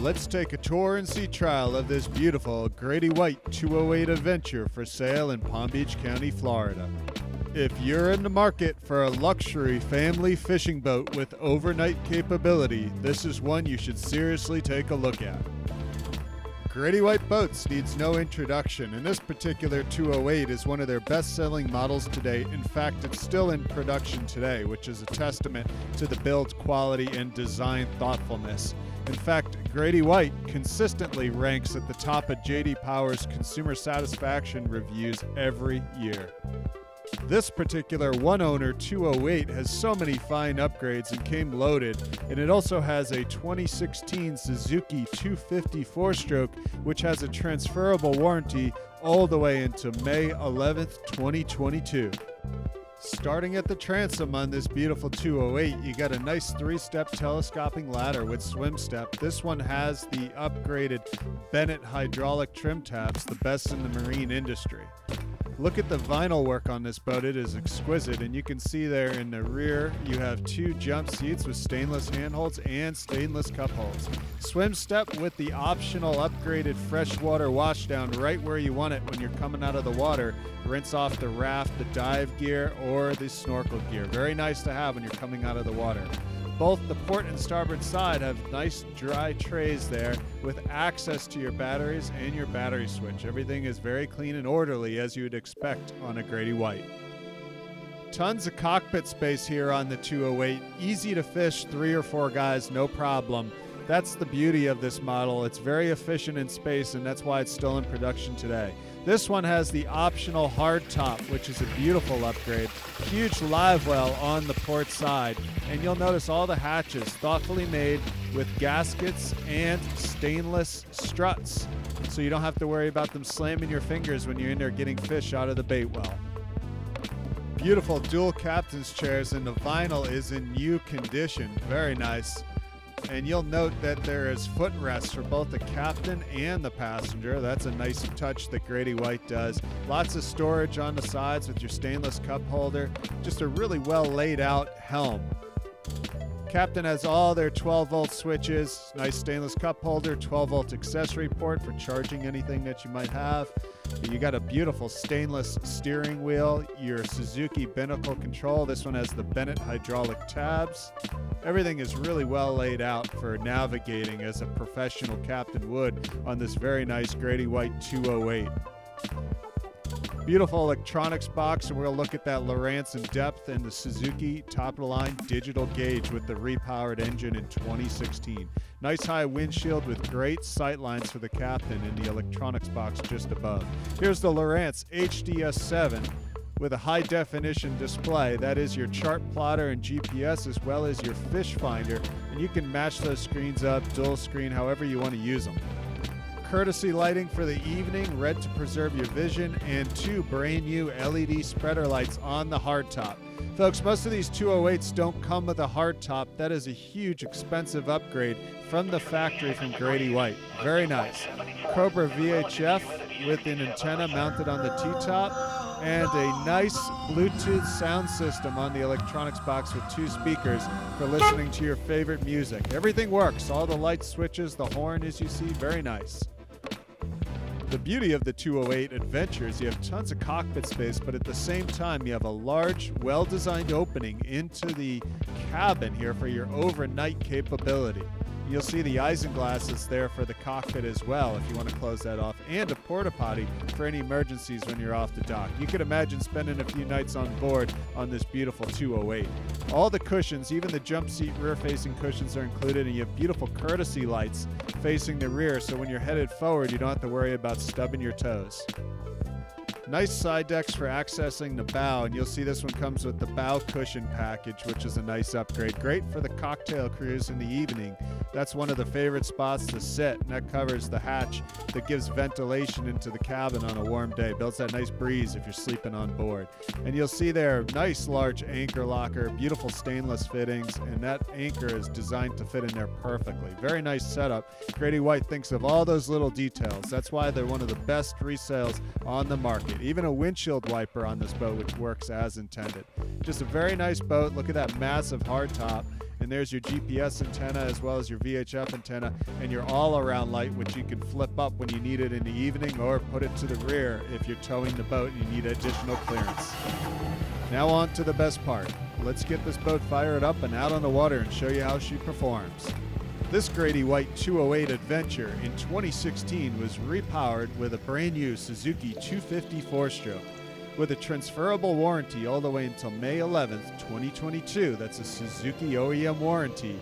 let's take a tour and see trial of this beautiful Grady White 208 Adventure for sale in Palm Beach County, Florida. If you're in the market for a luxury family fishing boat with overnight capability, this is one you should seriously take a look at. Grady White Boats needs no introduction, and this particular 208 is one of their best-selling models today. In fact, it's still in production today, which is a testament to the build quality and design thoughtfulness. In fact, Grady White consistently ranks at the top of J.D. Power's consumer satisfaction reviews every year. This particular one-owner 208 has so many fine upgrades and came loaded, and it also has a 2016 Suzuki 250 4-stroke, which has a transferable warranty all the way into May 11th, 2022. Starting at the transom on this beautiful 208, you got a nice 3-step telescoping ladder with swim step. This one has the upgraded Bennett hydraulic trim tabs, the best in the marine industry. Look at the vinyl work on this boat. It is exquisite, and you can see there in the rear you have 2 jump seats with stainless handholds and stainless cup holds. Swim step with the optional upgraded freshwater washdown right where you want it when you're coming out of the water. Rinse off the raft, the dive gear, or the snorkel gear. Very nice to have when you're coming out of the water. Both the port and starboard side have nice dry trays there with access to your batteries and your battery switch. Everything is very clean and orderly as you would expect on a Grady White. Tons of cockpit space here on the 208. Easy to fish, 3 or 4 guys, no problem. That's the beauty of this model. It's very efficient in space, and that's why it's still in production today. This one has the optional hardtop, which is a beautiful upgrade. Huge live well on the port side, and you'll notice all the hatches thoughtfully made with gaskets and stainless struts, so you don't have to worry about them slamming your fingers when you're in there getting fish out of the bait well. Beautiful dual captain's chairs, and the vinyl is in new condition. Very nice. And you'll note that there is footrests for both the captain and the passenger. That's a nice touch that Grady White does. Lots of storage on the sides with your stainless cup holder. Just a really well laid out helm. Captain has all their 12-volt switches, nice stainless cup holder, 12-volt accessory port for charging anything that you might have. You got a beautiful stainless steering wheel, your Suzuki binnacle control. This one has the Bennett hydraulic tabs. Everything is really well laid out for navigating as a professional captain would on this very nice Grady White 208. Beautiful electronics box, and we'll look at that Lowrance in depth and the Suzuki top-of-the-line digital gauge with the repowered engine in 2016. Nice high windshield with great sight lines for the captain in the electronics box just above. Here's the Lowrance HDS7 with a high-definition display. That is your chart plotter and GPS as well as your fish finder, and you can match those screens up, dual screen, however you want to use them. Courtesy lighting for the evening, red to preserve your vision, and 2 brand new LED spreader lights on the hardtop. Folks, most of these 208s don't come with a hardtop. That is a huge, expensive upgrade from the factory from Grady White. Very nice. Cobra VHF with an antenna mounted on the T-top, and a nice Bluetooth sound system on the electronics box with 2 speakers for listening to your favorite music. Everything works. All the light switches, the horn as you see, very nice. The beauty of the 208 Adventure is you have tons of cockpit space, but at the same time you have a large, well-designed opening into the cabin here for your overnight capability. You'll see the isinglasses there for the cockpit as well if you want to close that off, and a porta potty for any emergencies when you're off the dock. You could imagine spending a few nights on board on this beautiful 208. All the cushions, even the jump seat rear-facing cushions are included, and you have beautiful courtesy lights facing the rear, so when you're headed forward, you don't have to worry about stubbing your toes. Nice side decks for accessing the bow, and you'll see this one comes with the bow cushion package, which is a nice upgrade. Great for the cocktail cruise in the evening. That's one of the favorite spots to sit, and that covers the hatch that gives ventilation into the cabin on a warm day. Builds that nice breeze if you're sleeping on board. And you'll see there, nice large anchor locker, beautiful stainless fittings, and that anchor is designed to fit in there perfectly. Very nice setup. Grady White thinks of all those little details. That's why they're one of the best resales on the market. it. Even a windshield wiper on this boat, which works as intended. Just a very nice boat. Look at that massive hardtop. And there's your GPS antenna as well as your VHF antenna and your all-around light, which you can flip up when you need it in the evening or put it to the rear if you're towing the boat and you need additional clearance. Now on to the best part. Let's get this boat fired up and out on the water and show you how she performs. This Grady White 208 Adventure in 2016 was repowered with a brand new Suzuki 250 4-stroke. With a transferable warranty all the way until May 11th, 2022. That's a Suzuki OEM warranty.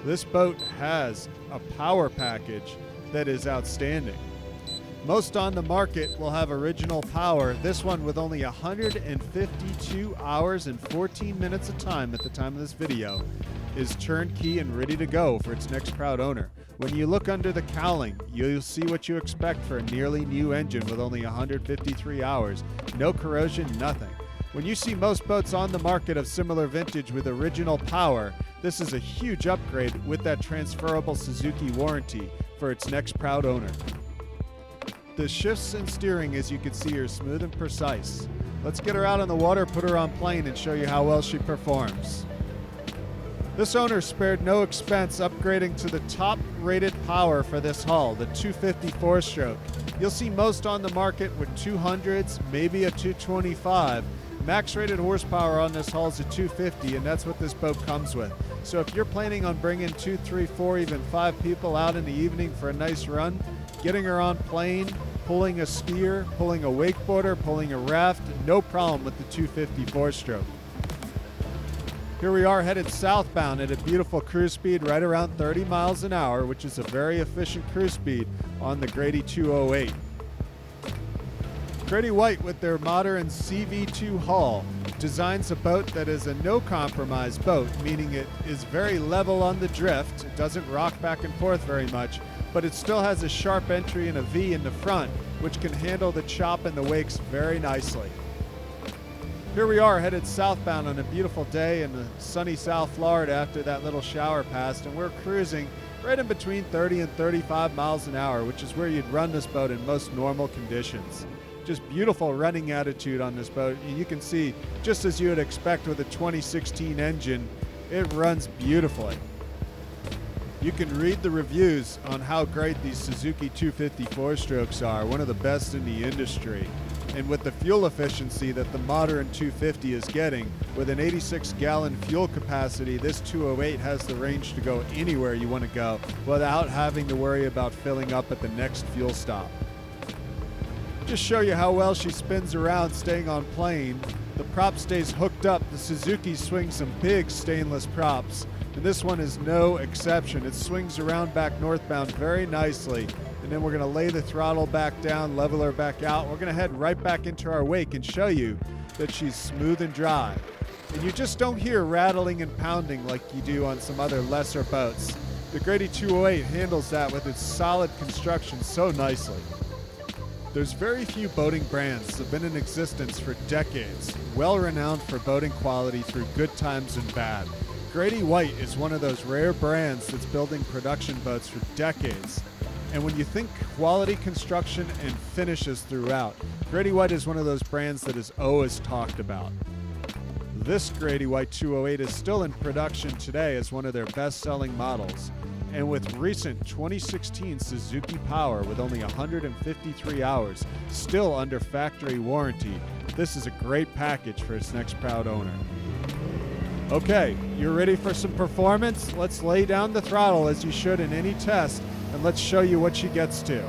This boat has a power package that is outstanding. Most on the market will have original power. This one, with only 152 hours and 14 minutes of time at the time of this video, is turnkey and ready to go for its next proud owner. When you look under the cowling, you'll see what you expect for a nearly new engine with only 153 hours. No corrosion, nothing. When you see most boats on the market of similar vintage with original power, this is a huge upgrade with that transferable Suzuki warranty for its next proud owner. The shifts and steering, as you can see, are smooth and precise. Let's get her out on the water, put her on plane, and show you how well she performs. This owner spared no expense upgrading to the top-rated power for this hull, the 250 4-stroke. You'll see most on the market with 200s, maybe a 225. Max-rated horsepower on this hull is a 250, and that's what this boat comes with. So if you're planning on bringing 2, 3, 4, even 5 people out in the evening for a nice run, getting her on plane, pulling a skier, pulling a wakeboarder, pulling a raft, no problem with the 250 4-stroke. Here we are headed southbound at a beautiful cruise speed right around 30 miles an hour, which is a very efficient cruise speed on the Grady 208. Grady White, with their modern CV2 hull, designs a boat that is a no-compromise boat, meaning it is very level on the drift. It doesn't rock back and forth very much, but it still has a sharp entry and a V in the front, which can handle the chop and the wakes very nicely. Here we are headed southbound on a beautiful day in the sunny South Florida after that little shower passed, and we're cruising right in between 30 and 35 miles an hour, which is where you'd run this boat in most normal conditions. Just beautiful running attitude on this boat. And you can see, just as you would expect with a 2016 engine, it runs beautifully. You can read the reviews on how great these Suzuki 250 4-strokes are, one of the best in the industry. And with the fuel efficiency that the modern 250 is getting, with an 86-gallon fuel capacity, this 208 has the range to go anywhere you want to go without having to worry about filling up at the next fuel stop. Just show you how well she spins around staying on plane. The prop stays hooked up. The Suzuki swings some big stainless props, and this one is no exception. It swings around back northbound very nicely. And then we're going to lay the throttle back down, level her back out. We're going to head right back into our wake and show you that she's smooth and dry. And you just don't hear rattling and pounding like you do on some other lesser boats. The Grady 208 handles that with its solid construction so nicely. There's very few boating brands that have been in existence for decades, well renowned for boating quality through good times and bad. Grady White is one of those rare brands that's building production boats for decades. And when you think quality construction and finishes throughout, Grady White is one of those brands that is always talked about. This Grady White 208 is still in production today as one of their best-selling models. And with recent 2016 Suzuki power with only 153 hours, still under factory warranty, this is a great package for its next proud owner. Okay, you're ready for some performance? Let's lay down the throttle as you should in any test, and let's show you what she gets to.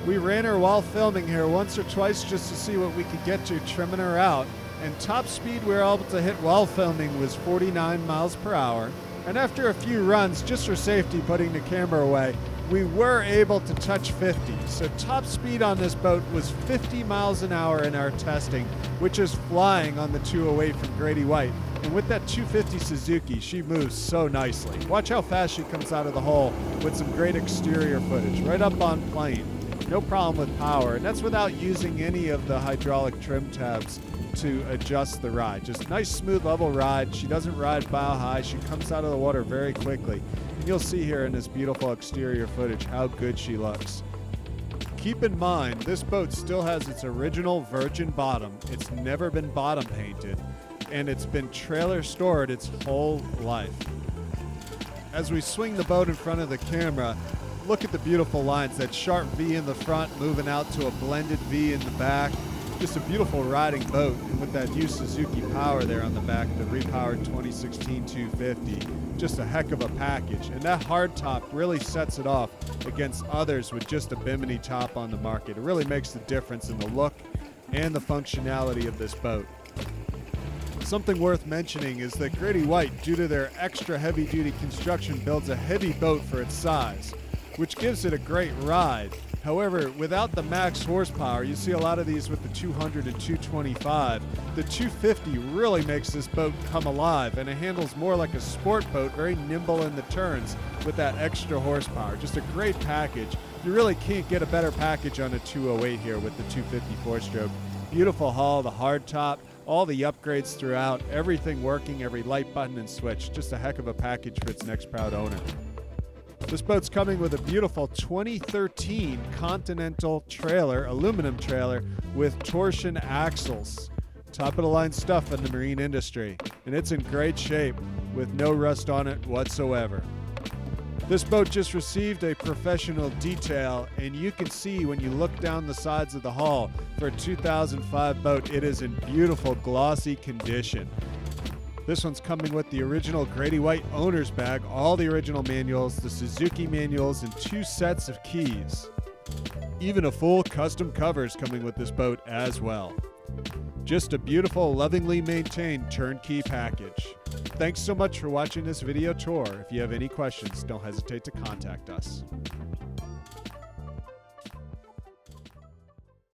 We ran her while filming here once or twice just to see what we could get to trimming her out, and top speed we were able to hit while filming was 49 miles per hour. And after a few runs, just for safety, putting the camera away, we were able to touch 50. So top speed on this boat was 50 miles an hour in our testing, which is flying on the 208 from Grady White. And with that 250 Suzuki, she moves so nicely. Watch how fast she comes out of the hole with some great exterior footage, right up on plane. No problem with power, and that's without using any of the hydraulic trim tabs to adjust the ride. Just nice, smooth, level ride. She doesn't ride bow high. She comes out of the water very quickly. And you'll see here in this beautiful exterior footage how good she looks. Keep in mind, this boat still has its original virgin bottom. It's never been bottom painted, and it's been trailer stored its whole life. As we swing the boat in front of the camera, look at the beautiful lines, that sharp V in the front moving out to a blended V in the back. Just a beautiful riding boat, and with that new Suzuki power there on the back, the repowered 2016 250, just a heck of a package. And that hardtop really sets it off against others with just a bimini top on the market. It really makes the difference in the look and the functionality of this boat. Something worth mentioning is that Grady White, due to their extra heavy-duty construction, builds a heavy boat for its size, which gives it a great ride. However, without the max horsepower, you see a lot of these with the 200 and 225. The 250 really makes this boat come alive, and it handles more like a sport boat, very nimble in the turns with that extra horsepower. Just a great package. You really can't get a better package on a 208 here with the 250 four-stroke. Beautiful hull, the hardtop, all the upgrades throughout, everything working, every light button and switch. Just a heck of a package for its next proud owner. This boat's coming with a beautiful 2013 Continental trailer, aluminum trailer with torsion axles. Top of the line stuff in the marine industry, and it's in great shape with no rust on it whatsoever. This boat just received a professional detail, and you can see when you look down the sides of the hull, for a 2005 boat, it is in beautiful glossy condition. This one's coming with the original Grady White owner's bag, all the original manuals, the Suzuki manuals, and 2 sets of keys. Even a full custom cover is coming with this boat as well. Just a beautiful, lovingly maintained turnkey package. Thanks so much for watching this video tour. If you have any questions, don't hesitate to contact us.